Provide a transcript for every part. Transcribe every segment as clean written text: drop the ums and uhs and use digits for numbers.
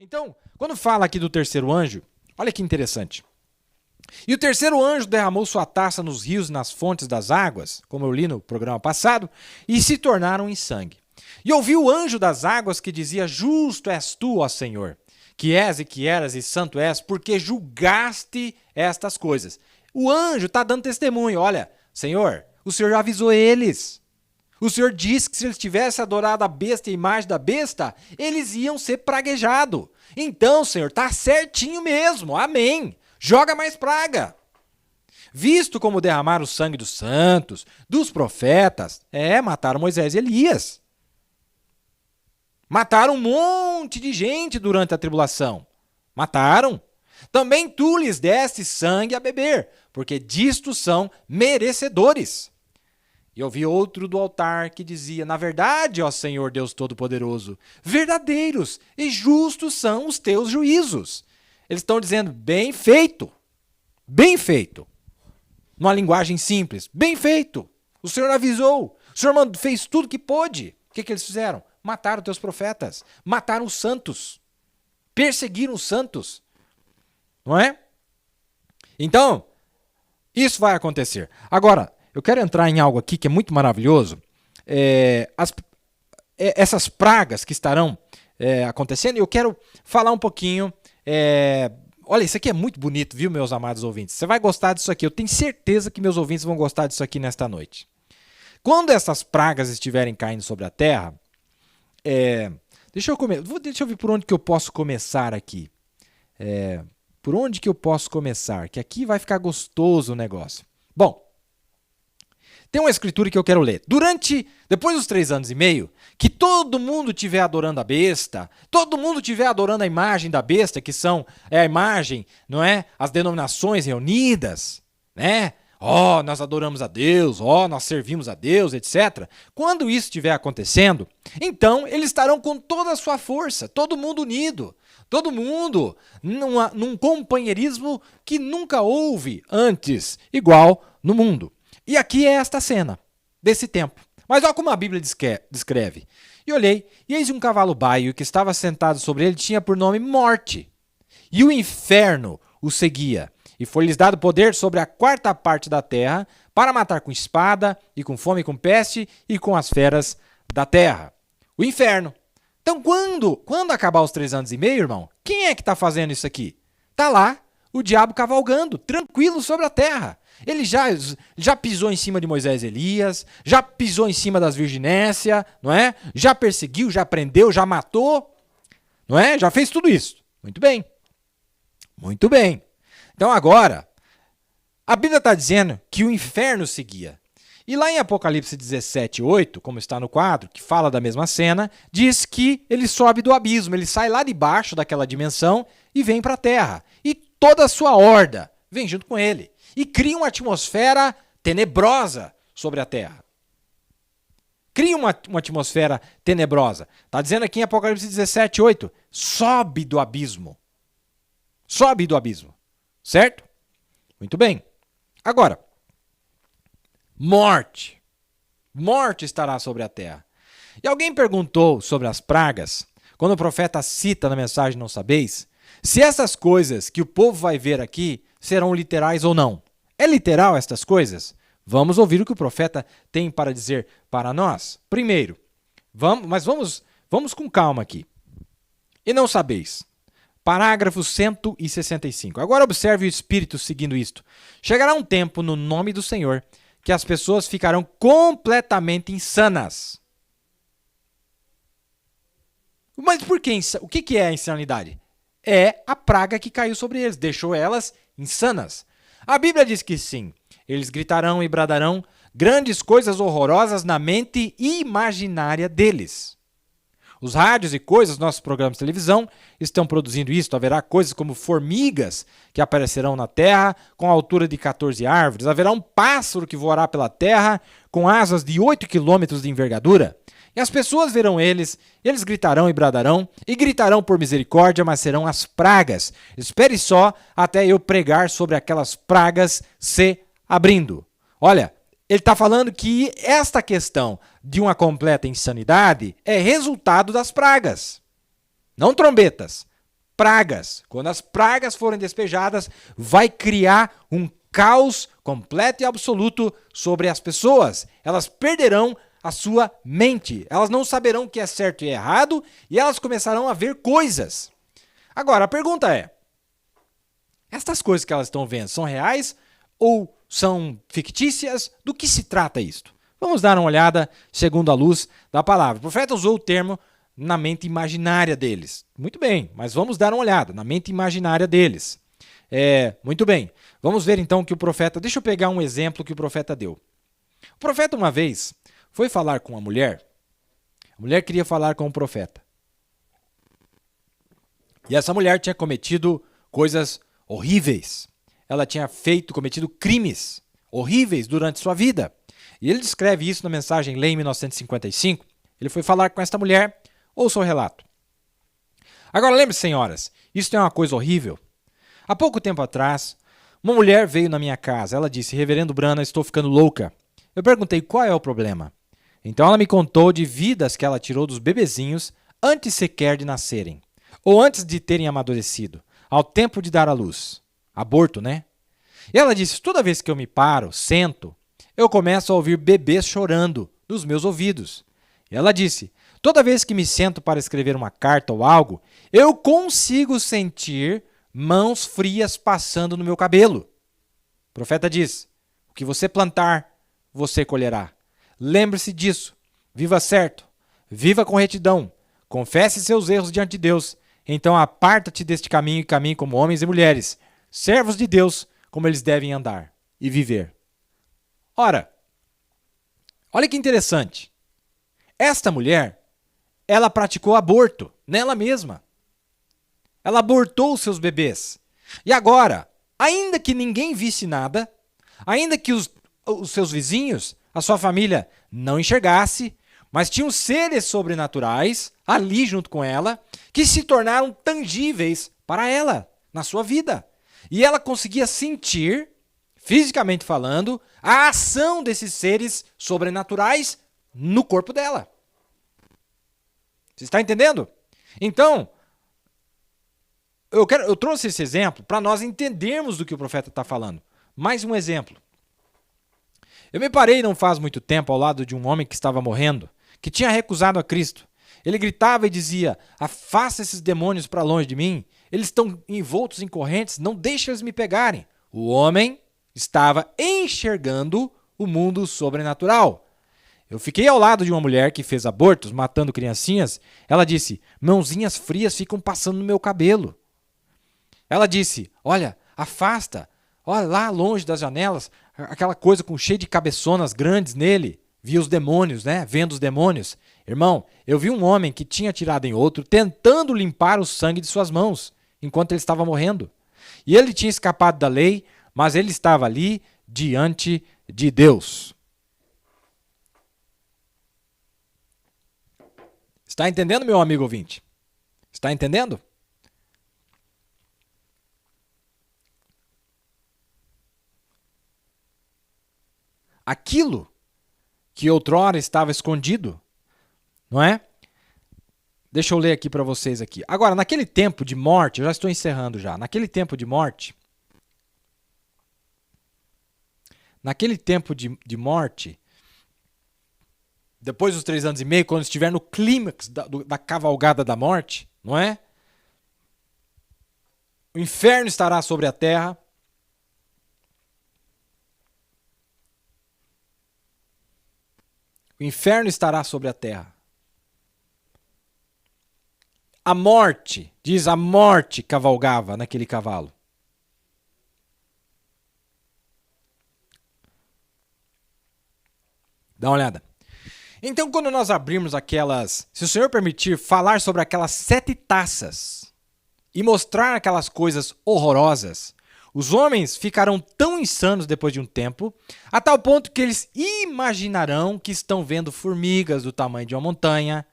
Então, quando fala aqui do terceiro anjo, olha que interessante. E o terceiro anjo derramou sua taça nos rios e nas fontes das águas, como eu li no programa passado, e se tornaram em sangue. E ouvi o anjo das águas que dizia: Justo és tu, ó Senhor, que és e que eras e santo és, porque julgaste estas coisas. O anjo está dando testemunho. Olha, Senhor, o Senhor já avisou eles. O Senhor disse que se eles tivessem adorado a besta e a imagem da besta, eles iam ser praguejados. Então, Senhor, está certinho mesmo. Amém. Joga mais praga. Visto como derramaram o sangue dos santos, dos profetas, mataram Moisés e Elias. Mataram um monte de gente durante a tribulação. Mataram. Também tu lhes deste sangue a beber, porque disto são merecedores. E ouvi outro do altar que dizia: Na verdade, ó Senhor Deus Todo-Poderoso, verdadeiros e justos são os teus juízos. Eles estão dizendo: bem feito. Bem feito. Numa linguagem simples. Bem feito. O Senhor avisou. O Senhor fez tudo que pôde. O que eles fizeram? Mataram teus profetas. Mataram os santos. Perseguiram os santos. Não é? Então, isso vai acontecer. Agora, eu quero entrar em algo aqui que é muito maravilhoso. Essas pragas que estarão acontecendo, eu quero falar um pouquinho. Olha, isso aqui é muito bonito, viu, meus amados ouvintes? Você vai gostar disso aqui. Eu tenho certeza que meus ouvintes vão gostar disso aqui nesta noite. Quando essas pragas estiverem caindo sobre a terra, deixa eu ver por onde que eu posso começar aqui. Por onde que eu posso começar? Que aqui vai ficar gostoso o negócio. Bom, tem uma escritura que eu quero ler. Depois dos 3 anos e meio, que todo mundo estiver adorando a besta, todo mundo estiver adorando a imagem da besta, que são a imagem, não é? As denominações reunidas, né? Nós adoramos a Deus, nós servimos a Deus, etc. Quando isso estiver acontecendo, então eles estarão com toda a sua força, todo mundo unido, todo mundo num companheirismo que nunca houve antes, igual no mundo. E aqui é esta cena desse tempo. Mas olha como a Bíblia descreve. E olhei, e eis um cavalo baio que estava sentado sobre ele, tinha por nome Morte. E o inferno o seguia. E foi-lhes dado poder sobre a 4ª parte da terra, para matar com espada, e com fome, e com peste, e com as feras da terra. O inferno. Então, quando acabar os 3 anos e meio, irmão, quem é que está fazendo isso aqui? Está lá o diabo cavalgando, tranquilo sobre a terra. Ele já pisou em cima de Moisés e Elias, já pisou em cima das virginécias, não é? Já perseguiu, já prendeu, já matou, não é? Já fez tudo isso. Muito bem. Muito bem. Então agora, a Bíblia está dizendo que o inferno seguia. E lá em Apocalipse 17:8, como está no quadro, que fala da mesma cena, diz que ele sobe do abismo, ele sai lá de baixo daquela dimensão e vem para a terra. E toda a sua horda vem junto com ele. E cria uma atmosfera tenebrosa sobre a terra. Cria uma atmosfera tenebrosa. Está dizendo aqui em Apocalipse 17:8, sobe do abismo. Sobe do abismo. Certo? Muito bem. Agora, morte. Morte estará sobre a terra. E alguém perguntou sobre as pragas, quando o profeta cita na mensagem Não Sabeis, se essas coisas que o povo vai ver aqui serão literais ou não. É literal estas coisas? Vamos ouvir o que o profeta tem para dizer para nós. Primeiro, vamos com calma aqui. E não sabeis. Parágrafo 165. Agora observe o Espírito seguindo isto. Chegará um tempo no nome do Senhor que as pessoas ficarão completamente insanas. Mas por que? O que é a insanidade? É a praga que caiu sobre eles, deixou elas insanas. A Bíblia diz que sim, eles gritarão e bradarão grandes coisas horrorosas na mente imaginária deles. Os rádios e coisas, nossos programas de televisão, estão produzindo isso. Haverá coisas como formigas que aparecerão na terra com a altura de 14 árvores. Haverá um pássaro que voará pela terra com asas de 8 quilômetros de envergadura. E as pessoas verão eles gritarão e gritarão por misericórdia, mas serão as pragas. Espere só até eu pregar sobre aquelas pragas se abrindo. Olha, ele está falando que esta questão de uma completa insanidade é resultado das pragas. Não trombetas, pragas. Quando as pragas forem despejadas, vai criar um caos completo e absoluto sobre as pessoas. Elas perderão a sua mente. Elas não saberão o que é certo e errado e elas começarão a ver coisas. Agora, a pergunta é: estas coisas que elas estão vendo são reais ou são fictícias? Do que se trata isto? Vamos dar uma olhada segundo a luz da palavra. O profeta usou o termo na mente imaginária deles. Muito bem, mas vamos dar uma olhada na mente imaginária deles. Muito bem, vamos ver então que o profeta... Deixa eu pegar um exemplo que o profeta deu. O profeta uma vez foi falar com uma mulher. A mulher queria falar com o profeta. E essa mulher tinha cometido coisas horríveis. Ela tinha cometido crimes horríveis durante sua vida. E ele descreve isso na mensagem Lê em 1955. Ele foi falar com esta mulher. Ouça o relato. Agora lembre-se, senhoras, isso é uma coisa horrível. Há pouco tempo atrás, uma mulher veio na minha casa. Ela disse: Reverendo Branham, estou ficando louca. Eu perguntei qual é o problema. Então ela me contou de vidas que ela tirou dos bebezinhos antes sequer de nascerem, ou antes de terem amadurecido, ao tempo de dar à luz. Aborto, né? E ela disse: toda vez que eu me paro, sento, eu começo a ouvir bebês chorando nos meus ouvidos. E ela disse: toda vez que me sento para escrever uma carta ou algo, eu consigo sentir mãos frias passando no meu cabelo. O profeta diz: o que você plantar, você colherá. Lembre-se disso. Viva certo. Viva com retidão. Confesse seus erros diante de Deus. Então aparta-te deste caminho e caminhe como homens e mulheres, servos de Deus, como eles devem andar e viver. Ora, olha que interessante. Esta mulher, ela praticou aborto nela mesma. Ela abortou os seus bebês. E agora, ainda que ninguém visse nada, ainda que os seus vizinhos, a sua família não enxergasse, mas tinham seres sobrenaturais ali junto com ela, que se tornaram tangíveis para ela, na sua vida. E ela conseguia sentir, fisicamente falando, a ação desses seres sobrenaturais no corpo dela. Você está entendendo? Então, eu trouxe esse exemplo para nós entendermos do que o profeta está falando. Mais um exemplo. Eu me parei não faz muito tempo ao lado de um homem que estava morrendo, que tinha recusado a Cristo. Ele gritava e dizia: afasta esses demônios para longe de mim, eles estão envoltos em correntes, não deixe eles me pegarem. O homem estava enxergando o mundo sobrenatural. Eu fiquei ao lado de uma mulher que fez abortos, matando criancinhas. Ela disse: mãozinhas frias ficam passando no meu cabelo. Ela disse: olha, afasta, olha lá longe das janelas, aquela coisa cheia de cabeçonas grandes nele. Via os demônios, né? Vendo os demônios. Irmão, eu vi um homem que tinha atirado em outro, tentando limpar o sangue de suas mãos, enquanto ele estava morrendo. E ele tinha escapado da lei, mas ele estava ali diante de Deus. Está entendendo, meu amigo ouvinte? Está entendendo? Aquilo que outrora estava escondido, não é? Deixa eu ler aqui para vocês aqui. Agora, naquele tempo de morte, eu já estou encerrando já. Naquele tempo de morte, depois dos 3 anos e meio, quando estiver no clímax da cavalgada da morte, não é? O inferno estará sobre a terra. O inferno estará sobre a terra. A morte, diz a morte, cavalgava naquele cavalo. Dá uma olhada. Então, quando nós abrirmos se o Senhor permitir, falar sobre aquelas 7 taças e mostrar aquelas coisas horrorosas, os homens ficarão tão insanos depois de um tempo, a tal ponto que eles imaginarão que estão vendo formigas do tamanho de uma montanha.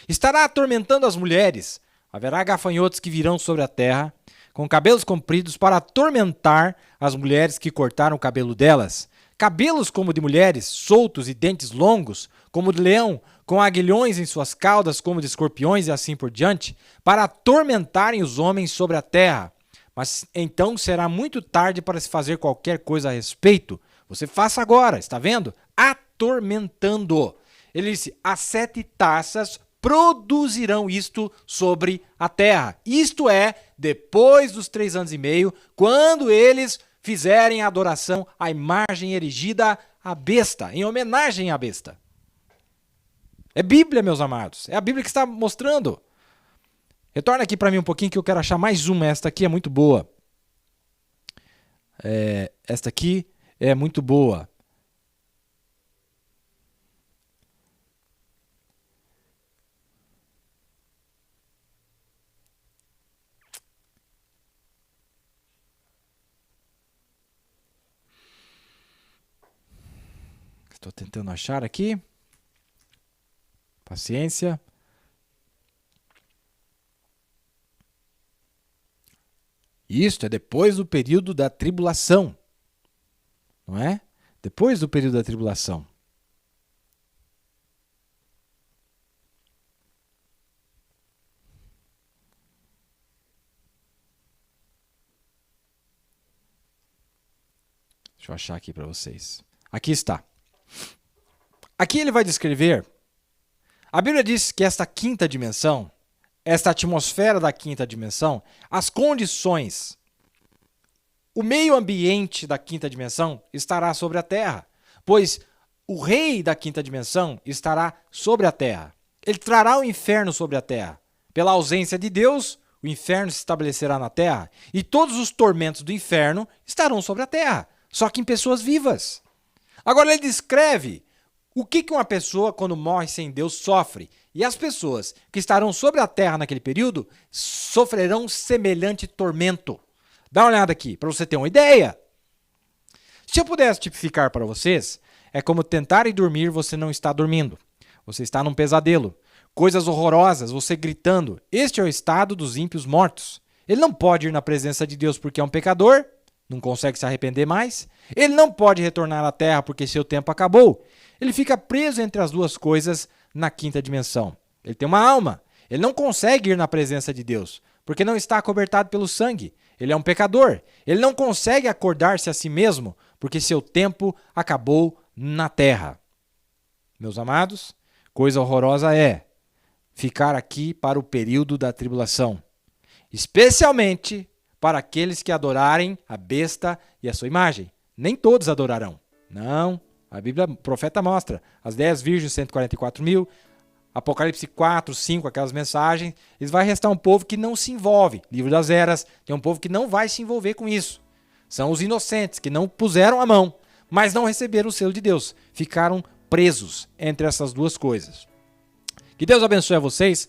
Estará atormentando as mulheres. Haverá gafanhotos que virão sobre a terra, com cabelos compridos, para atormentar as mulheres que cortaram o cabelo delas. Cabelos como de mulheres, soltos e dentes longos, como de leão, com aguilhões em suas caudas como de escorpiões e assim por diante, para atormentarem os homens sobre a terra. Mas então será muito tarde para se fazer qualquer coisa a respeito. Você faça agora, está vendo? Atormentando. Ele disse, as 7 taças produzirão isto sobre a terra. Isto é, depois dos 3 anos e meio, quando eles fizerem a adoração à imagem erigida à besta, em homenagem à besta. É Bíblia, meus amados. É a Bíblia que está mostrando. Retorna aqui para mim um pouquinho que eu quero achar mais uma. Esta aqui é muito boa. Esta aqui é muito boa. Estou tentando achar aqui. Paciência. Isto é depois do período da tribulação. Não é? Depois do período da tribulação. Deixa eu achar aqui para vocês. Aqui está. Aqui ele vai descrever. A Bíblia diz que esta quinta dimensão, esta atmosfera da quinta dimensão, as condições, o meio ambiente da quinta dimensão estará sobre a terra, pois o rei da quinta dimensão estará sobre a terra. Ele trará o inferno sobre a terra. Pela ausência de Deus, o inferno se estabelecerá na terra e todos os tormentos do inferno estarão sobre a terra, só que em pessoas vivas. Agora ele descreve o que uma pessoa, quando morre sem Deus, sofre. E as pessoas que estarão sobre a terra naquele período sofrerão semelhante tormento. Dá uma olhada aqui, para você ter uma ideia. Se eu pudesse tipificar para vocês, é como tentar ir dormir, você não está dormindo. Você está num pesadelo. Coisas horrorosas, você gritando. Este é o estado dos ímpios mortos. Ele não pode ir na presença de Deus porque é um pecador, não consegue se arrepender mais. Ele não pode retornar à terra porque seu tempo acabou. Ele fica preso entre as duas coisas na quinta dimensão. Ele tem uma alma. Ele não consegue ir na presença de Deus, porque não está acobertado pelo sangue. Ele é um pecador. Ele não consegue acordar-se a si mesmo, porque seu tempo acabou na terra. Meus amados, coisa horrorosa é ficar aqui para o período da tribulação, especialmente para aqueles que adorarem a besta e a sua imagem. Nem todos adorarão. Não. A Bíblia, o profeta mostra, as 10 virgens, 144 mil, Apocalipse 4, 5, aquelas mensagens, vai restar um povo que não se envolve. Livro das Eras, tem um povo que não vai se envolver com isso. São os inocentes, que não puseram a mão, mas não receberam o selo de Deus. Ficaram presos entre essas duas coisas. Que Deus abençoe a vocês.